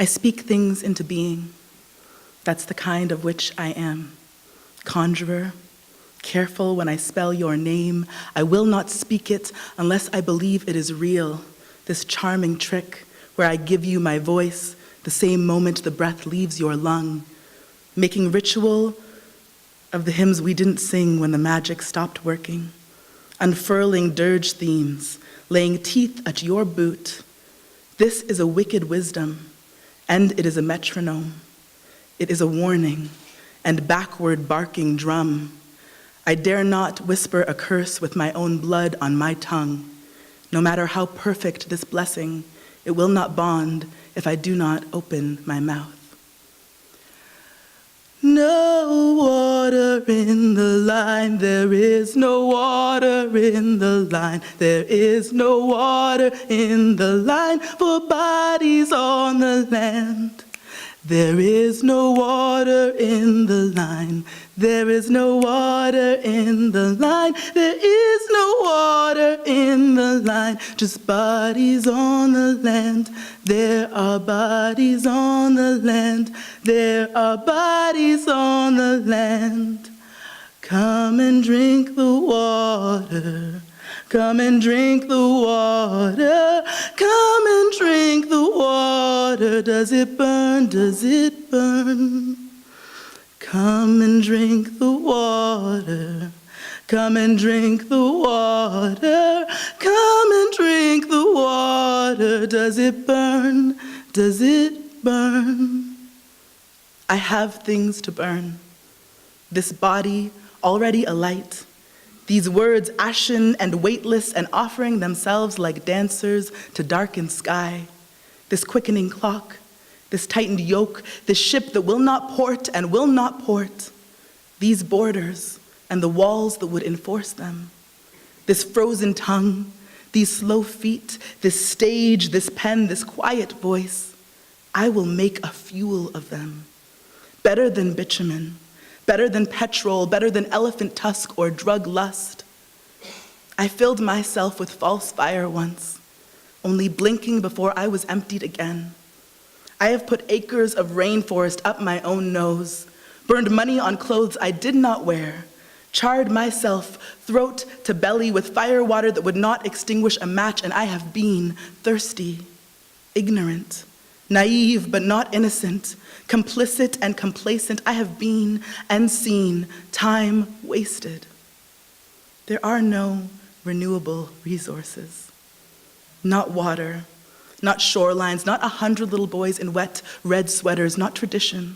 I speak things into being. That's the kind of which I am. Conjurer, careful when I spell your name. I will not speak it unless I believe it is real. This charming trick where I give you my voice the same moment the breath leaves your lung. Making ritual of the hymns we didn't sing when the magic stopped working. Unfurling dirge themes, laying teeth at your boot. This is a wicked wisdom, and it is a metronome. It is a warning and backward barking drum. I dare not whisper a curse with my own blood on my tongue. No matter how perfect this blessing, it will not bond if I do not open my mouth. No water in the line, there is no water in the line, there is no water in the line for bodies on the land. There is no water in the line, there is no water in the line, there is no water in the line, just bodies on the land. There are bodies on the land, there are bodies on the land. Come and drink the water. Come and drink the water, come and drink the water. Does it burn, does it burn? Come and drink the water, come and drink the water, come and drink the water. Does it burn, does it burn? I have things to burn. This body already alight. These words ashen and weightless and offering themselves like dancers to darkened sky. This quickening clock, this tightened yoke, this ship that will not port and will not port. These borders and the walls that would enforce them. This frozen tongue, these slow feet, this stage, this pen, this quiet voice. I will make a fuel of them. Better than bitumen. Better than petrol, better than elephant tusk or drug lust. I filled myself with false fire once, only blinking before I was emptied again. I have put acres of rainforest up my own nose, burned money on clothes I did not wear, charred myself throat to belly with fire water that would not extinguish a match, and I have been thirsty, ignorant, naive but not innocent, complicit and complacent. I have been and seen time wasted. There are no renewable resources. Not water, not shorelines, not 100 little boys in wet red sweaters, not tradition,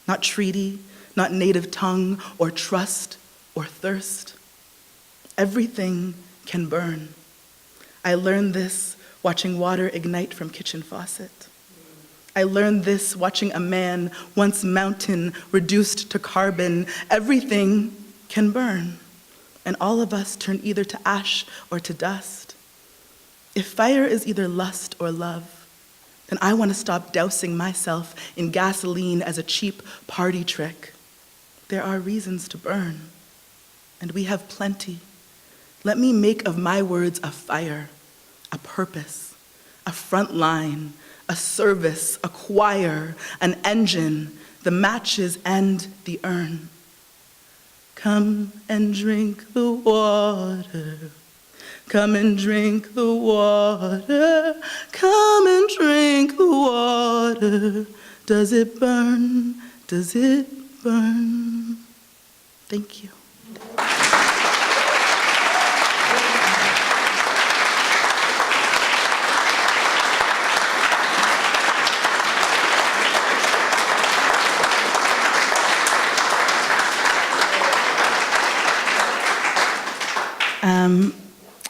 not treaty, not native tongue or trust or thirst. Everything can burn. I learned this watching water ignite from kitchen faucet. I learned this watching a man, once mountain, reduced to carbon. Everything can burn, and all of us turn either to ash or to dust. If fire is either lust or love, then I want to stop dousing myself in gasoline as a cheap party trick. There are reasons to burn, and we have plenty. Let me make of my words a fire, a purpose, a front line, a service, a choir, an engine, the matches and the urn. Come and drink the water. Come and drink the water. Come and drink the water. Does it burn? Does it burn? Thank you.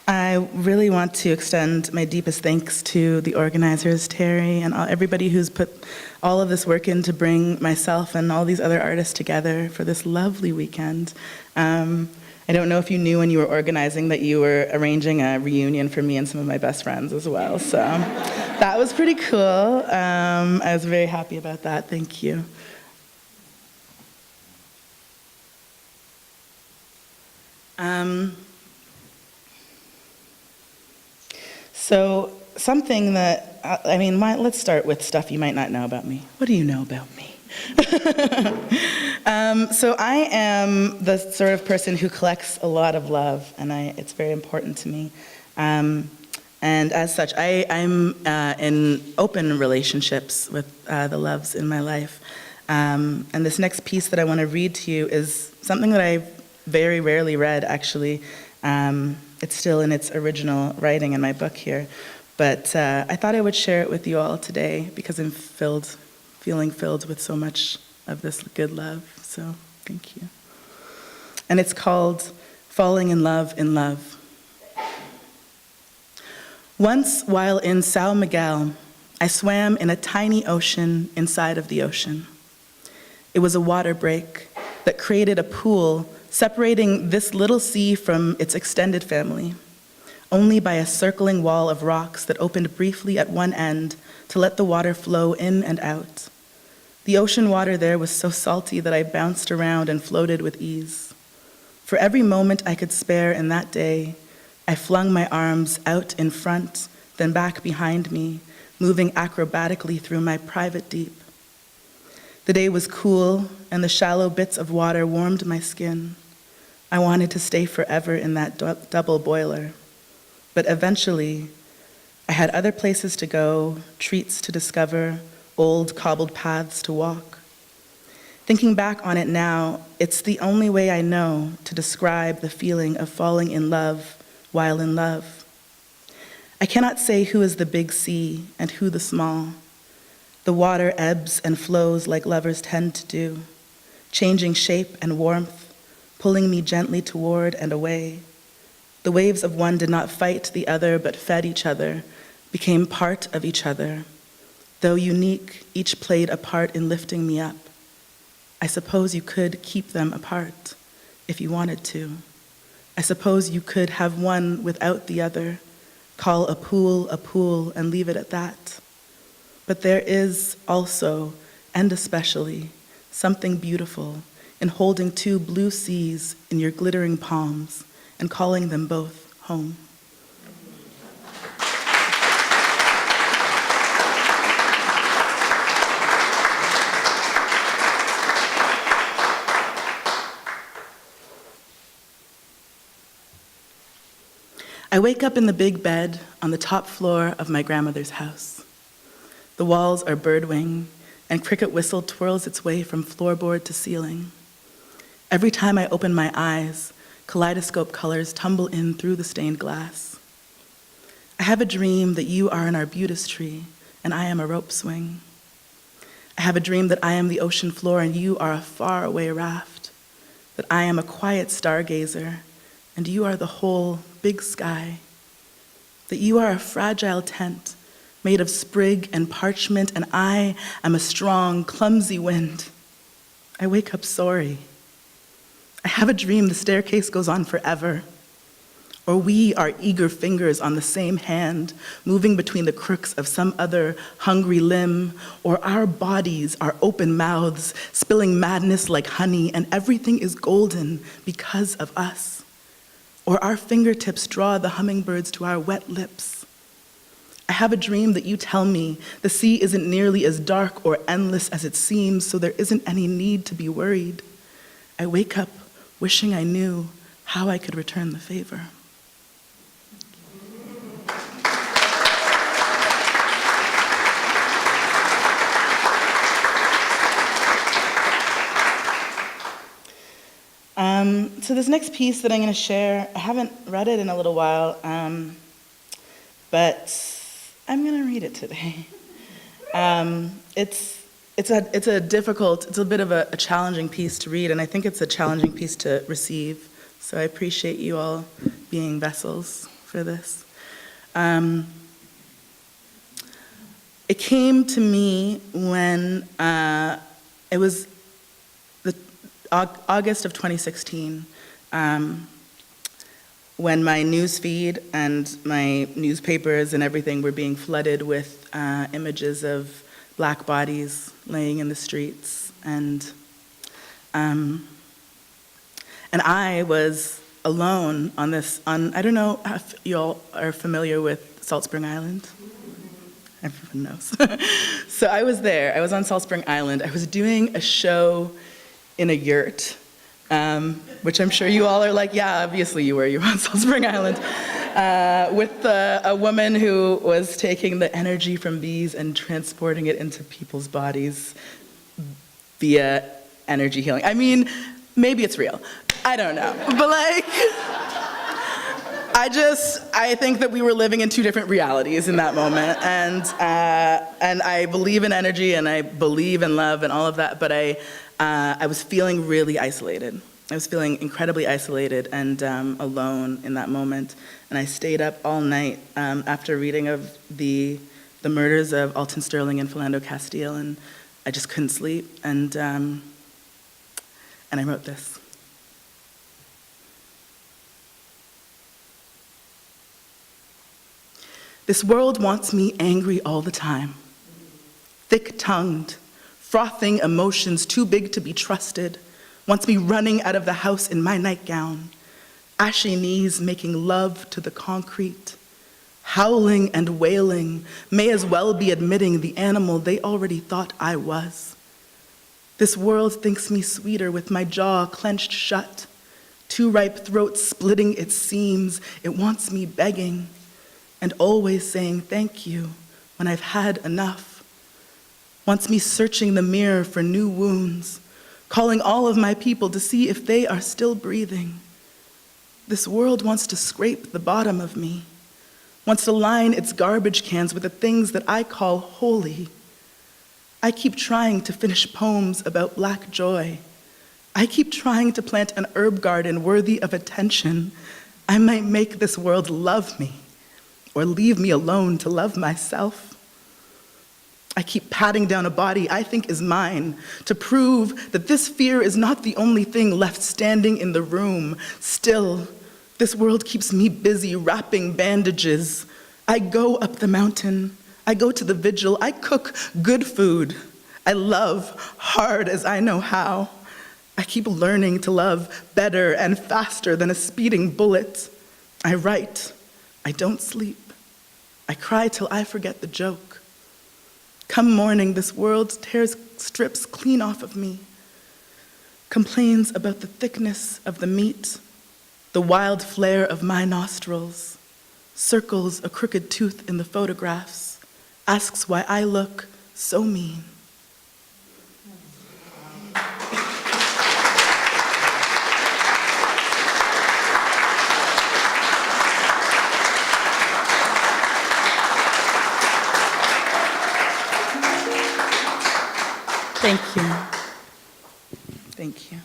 I really want to extend my deepest thanks to the organizers, Terry, and everybody who's put all of this work in to bring myself and all these other artists together for this lovely weekend. I don't know if you knew when you were organizing that you were arranging a reunion for me and some of my best friends as well, so that was pretty cool. I was very happy about that. Thank you. So something that, let's start with stuff you might not know about me. What do you know about me? So I am the sort of person who collects a lot of love, and it's very important to me. And as such, I'm in open relationships with the loves in my life. And this next piece that I want to read to you is something that I very rarely read, actually. It's still in its original writing in my book here. But I thought I would share it with you all today because I'm feeling filled with so much of this good love. So thank you. And it's called Falling in Love in Love. Once, while in São Miguel, I swam in a tiny ocean inside of the ocean. It was a water break that created a pool separating this little sea from its extended family, only by a circling wall of rocks that opened briefly at one end to let the water flow in and out. The ocean water there was so salty that I bounced around and floated with ease. For every moment I could spare in that day, I flung my arms out in front, then back behind me, moving acrobatically through my private deep. The day was cool, and the shallow bits of water warmed my skin. I wanted to stay forever in that double boiler. But eventually, I had other places to go, treats to discover, old cobbled paths to walk. Thinking back on it now, it's the only way I know to describe the feeling of falling in love while in love. I cannot say who is the big sea and who the small. The water ebbs and flows like lovers tend to do, changing shape and warmth, pulling me gently toward and away. The waves of one did not fight the other, but fed each other, became part of each other. Though unique, each played a part in lifting me up. I suppose you could keep them apart if you wanted to. I suppose you could have one without the other, call a pool, and leave it at that. But there is also, and especially, something beautiful in holding two blue seas in your glittering palms and calling them both home. I wake up in the big bed on the top floor of my grandmother's house. The walls are birdwing, and cricket whistle twirls its way from floorboard to ceiling. Every time I open my eyes, kaleidoscope colors tumble in through the stained glass. I have a dream that you are an arbutus tree, and I am a rope swing. I have a dream that I am the ocean floor, and you are a faraway raft, that I am a quiet stargazer, and you are the whole big sky, that you are a fragile tent made of sprig and parchment, and I am a strong, clumsy wind. I wake up sorry. I have a dream the staircase goes on forever, or we are eager fingers on the same hand, moving between the crooks of some other hungry limb, or our bodies are open mouths, spilling madness like honey, and everything is golden because of us. Or our fingertips draw the hummingbirds to our wet lips. I have a dream that you tell me the sea isn't nearly as dark or endless as it seems, so there isn't any need to be worried. I wake up wishing I knew how I could return the favor. So this next piece that I'm going to share, I haven't read it in a little while, but I'm going to read it today. It's a bit of a challenging piece to read, and I think it's a challenging piece to receive. So I appreciate you all being vessels for this. It came to me when it was August of 2016, when my news feed and my newspapers and everything were being flooded with images of Black bodies laying in the streets, and I was alone on this. I don't know if y'all are familiar with Salt Spring Island. Everyone knows. So I was there. I was on Salt Spring Island. I was doing a show in a yurt, which I'm sure you all are like, yeah, obviously you were. You were on Salt Spring Island. With a woman who was taking the energy from bees and transporting it into people's bodies via energy healing. I mean, maybe it's real. I don't know. But like, I think that we were living in two different realities in that moment. And I believe in energy and I believe in love and all of that, but I was feeling really isolated. I was feeling incredibly isolated and alone in that moment. And I stayed up all night after reading of the murders of Alton Sterling and Philando Castile, and I just couldn't sleep. And I wrote this. This world wants me angry all the time, thick-tongued, frothing emotions too big to be trusted, wants me running out of the house in my nightgown, ashy knees making love to the concrete, howling and wailing, may as well be admitting the animal they already thought I was. This world thinks me sweeter with my jaw clenched shut, too ripe throat splitting its seams, it wants me begging, and always saying thank you when I've had enough. Wants me searching the mirror for new wounds, calling all of my people to see if they are still breathing. This world wants to scrape the bottom of me, wants to line its garbage cans with the things that I call holy. I keep trying to finish poems about Black joy. I keep trying to plant an herb garden worthy of attention. I might make this world love me, or leave me alone to love myself. I keep patting down a body I think is mine to prove that this fear is not the only thing left standing in the room. Still, this world keeps me busy wrapping bandages. I go up the mountain. I go to the vigil. I cook good food. I love hard as I know how. I keep learning to love better and faster than a speeding bullet. I write. I don't sleep. I cry till I forget the joke. Come morning, this world tears strips clean off of me, complains about the thickness of the meat, the wild flare of my nostrils, circles a crooked tooth in the photographs, asks why I look so mean. Thank you. Thank you.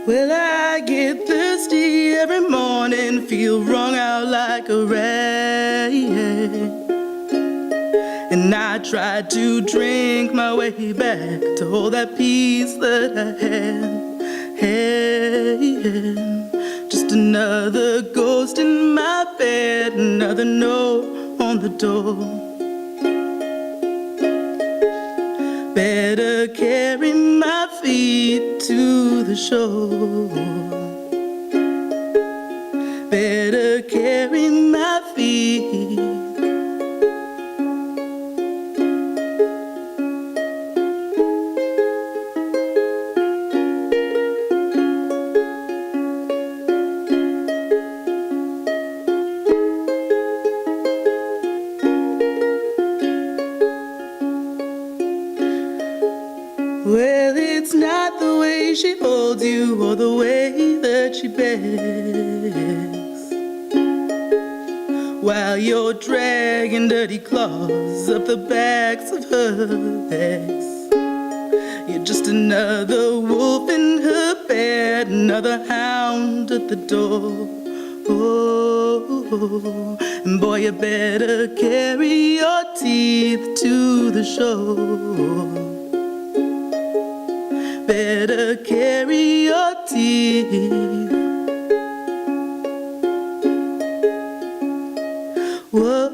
Well, I get thirsty every morning, feel wrung out like a rat. And I try to drink my way back to hold that peace that I had. Just another ghost in my bed, another note on the door. Better carry my feet to the shore. Better carry my feet. Well, it's not the way she holds you or the way that she begs, while you're dragging dirty claws up the backs of her legs. You're just another wolf in her bed, another hound at the door. Oh, and boy, you better carry your teeth to the shore. Better carry your teeth. Whoa,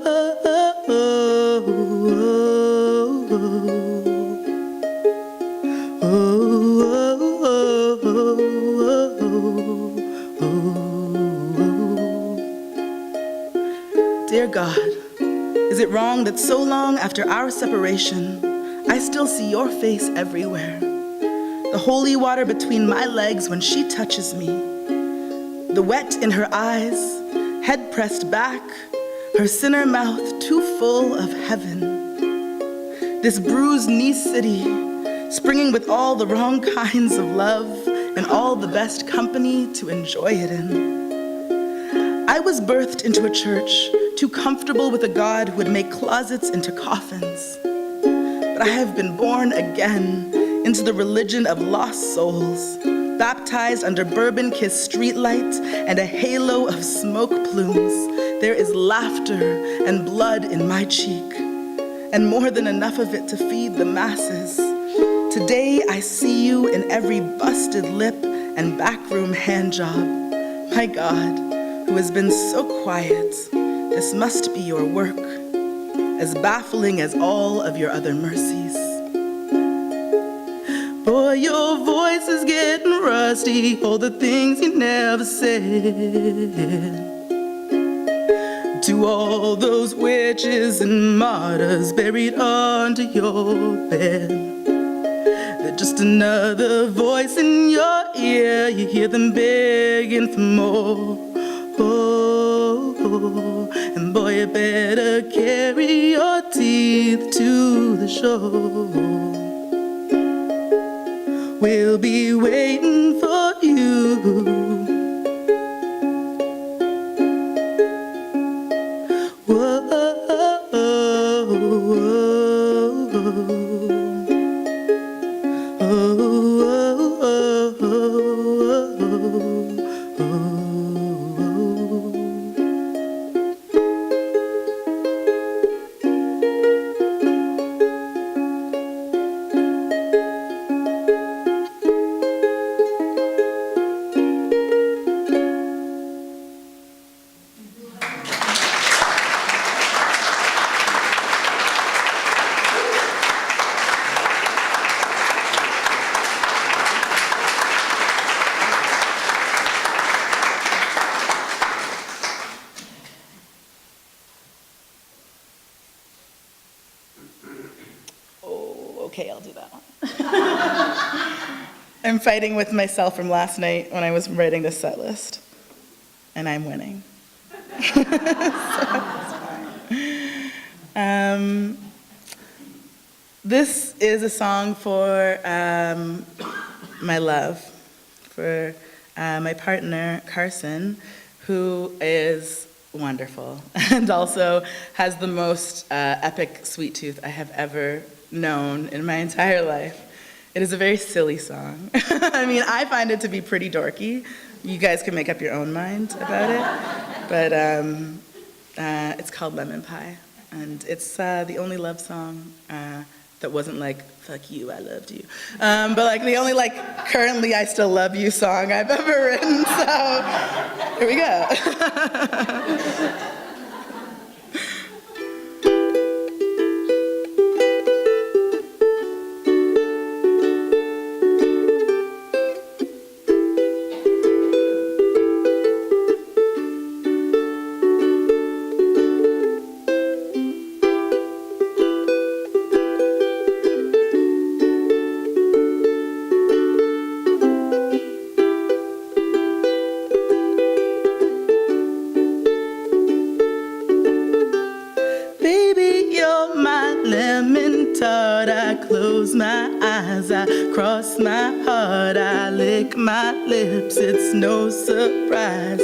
Dear God, is it wrong that so long after our separation, I still see your face everywhere? The holy water between my legs when she touches me, the wet in her eyes, head pressed back, her sinner mouth too full of heaven. This bruised knee city, springing with all the wrong kinds of love and all the best company to enjoy it in. I was birthed into a church too comfortable with a God who would make closets into coffins. But I have been born again into the religion of lost souls, baptized under bourbon-kissed streetlights and a halo of smoke plumes. There is laughter and blood in my cheek, and more than enough of it to feed the masses. Today I see you in every busted lip and backroom handjob. My God, who has been so quiet, this must be your work, as baffling as all of your other mercies. Boy, your voice is getting rusty, all the things you never said. To all those witches and martyrs buried under your bed. They're just another voice in your ear, you hear them begging for more. Oh, and boy, you better carry your teeth to the shore. We'll be waiting for you. Whoa, okay, I'll do that one. I'm fighting with myself from last night when I was writing this set list, and I'm winning. So it's fine. This is a song for my love, for my partner, Carson, who is wonderful and also has the most epic sweet tooth I have ever known in my entire life. It is a very silly song. I mean, I find it to be pretty dorky. You guys can make up your own mind about it. But it's called Lemon Pie. And it's the only love song that wasn't like, fuck you, I loved you. But like the only like, currently I still love you song I've ever written. So here we go. I close my eyes, I cross my heart, I lick my lips, it's no surprise.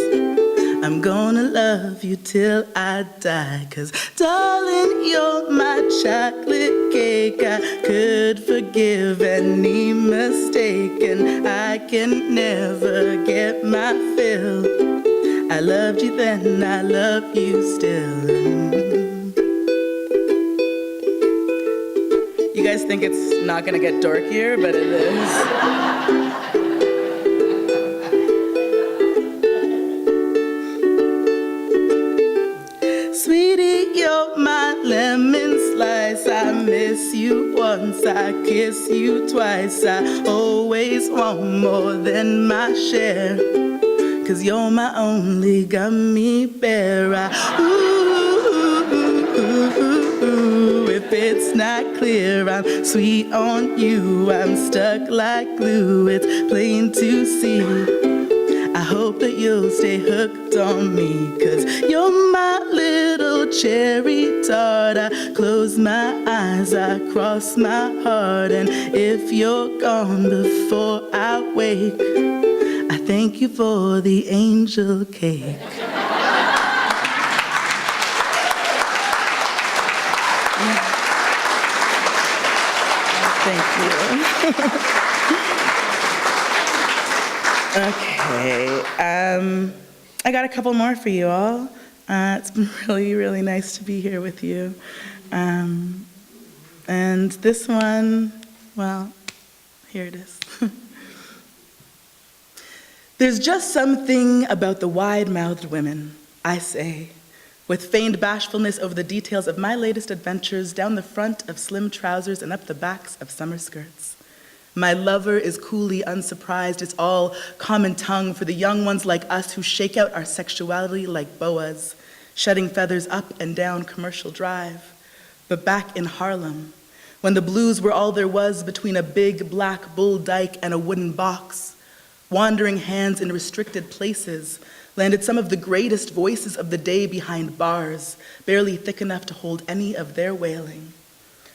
I'm gonna love you till I die. 'Cause darling, you're my chocolate cake. I could forgive any mistake, and I can never get my fill. I loved you then, I love you still. You guys think it's not gonna get dorkier, but it is. Sweetie, you're my lemon slice. I miss you once, I kiss you twice. I always want more than my share. 'Cause you're my only gummy bear. If it's not clear, I'm sweet on you. I'm stuck like glue, it's plain to see. I hope that you'll stay hooked on me. 'Cause you're my little cherry tart. I close my eyes, I cross my heart. And if you're gone before I wake, I thank you for the angel cake. Thank you. Okay, I got a couple more for you all. It's been really, really nice to be here with you. And this one, well, here it is. There's just something about the wide-mouthed women, I say, with feigned bashfulness over the details of my latest adventures down the front of slim trousers and up the backs of summer skirts. My lover is coolly unsurprised. It's all common tongue for the young ones like us who shake out our sexuality like boas, shedding feathers up and down Commercial Drive. But back in Harlem, when the blues were all there was between a big black bull dyke and a wooden box, wandering hands in restricted places landed some of the greatest voices of the day behind bars, barely thick enough to hold any of their wailing.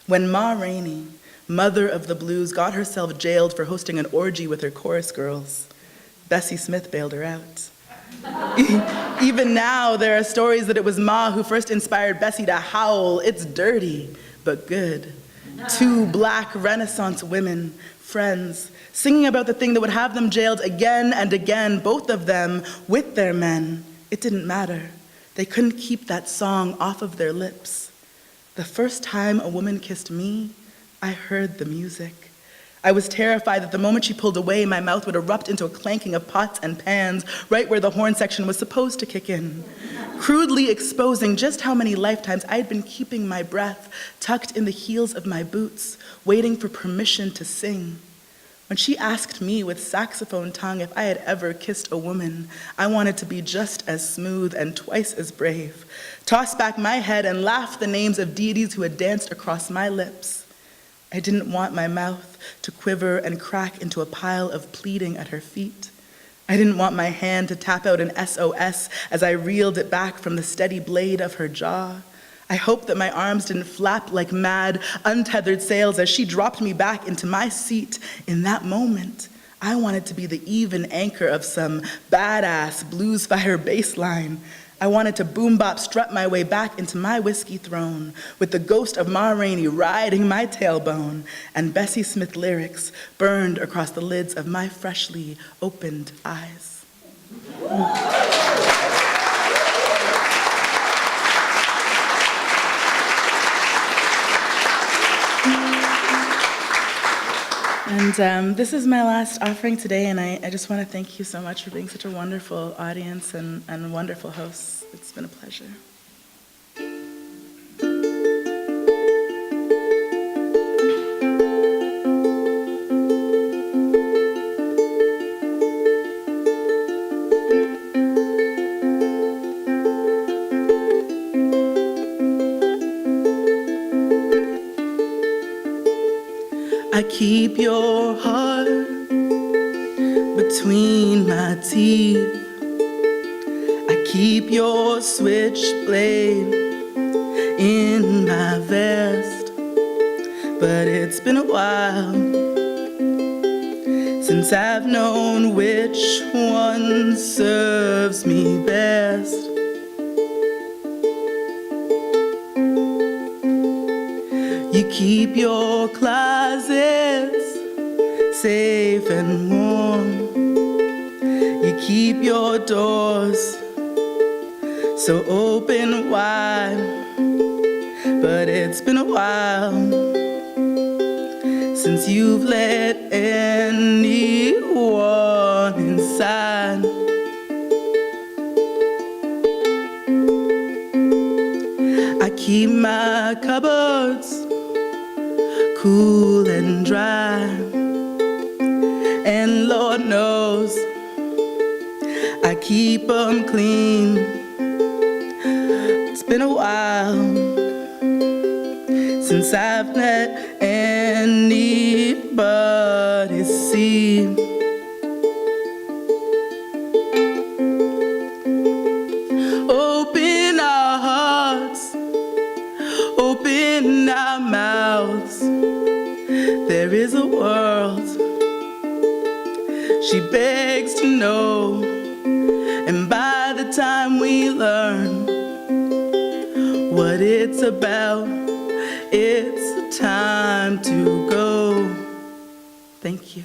When Ma Rainey, mother of the blues, got herself jailed for hosting an orgy with her chorus girls, Bessie Smith bailed her out. Even now, there are stories that it was Ma who first inspired Bessie to howl, "It's dirty, but good." Two black Renaissance women, friends, singing about the thing that would have them jailed again and again, both of them with their men. It didn't matter. They couldn't keep that song off of their lips. The first time a woman kissed me, I heard the music. I was terrified that the moment she pulled away, my mouth would erupt into a clanking of pots and pans, right where the horn section was supposed to kick in, crudely exposing just how many lifetimes I'd been keeping my breath tucked in the heels of my boots, waiting for permission to sing. When she asked me with saxophone tongue if I had ever kissed a woman, I wanted to be just as smooth and twice as brave, toss back my head and laugh the names of deities who had danced across my lips. I didn't want my mouth to quiver and crack into a pile of pleading at her feet. I didn't want my hand to tap out an SOS as I reeled it back from the steady blade of her jaw. I hoped that my arms didn't flap like mad, untethered sails as she dropped me back into my seat. In that moment, I wanted to be the even anchor of some badass blues fire bass line. I wanted to boom bop strut my way back into my whiskey throne with the ghost of Ma Rainey riding my tailbone and Bessie Smith lyrics burned across the lids of my freshly opened eyes. And this is my last offering today, and I just want to thank you so much for being such a wonderful audience and wonderful hosts. It's been a pleasure. I keep your heart between my teeth. I keep your switchblade in my vest. But it's been a while since since I've known which one serves me best. You keep your closets safe and warm. You keep your doors so open wide, but it's been a while since you've let anyone inside. I keep my cupboards cool and dry, and Lord knows I keep them clean. It's been a while since I've let anybody see. Open our hearts, open our mouths. There is a world she begs to know, and by the time we learn what it's about, it's time to go. Thank you.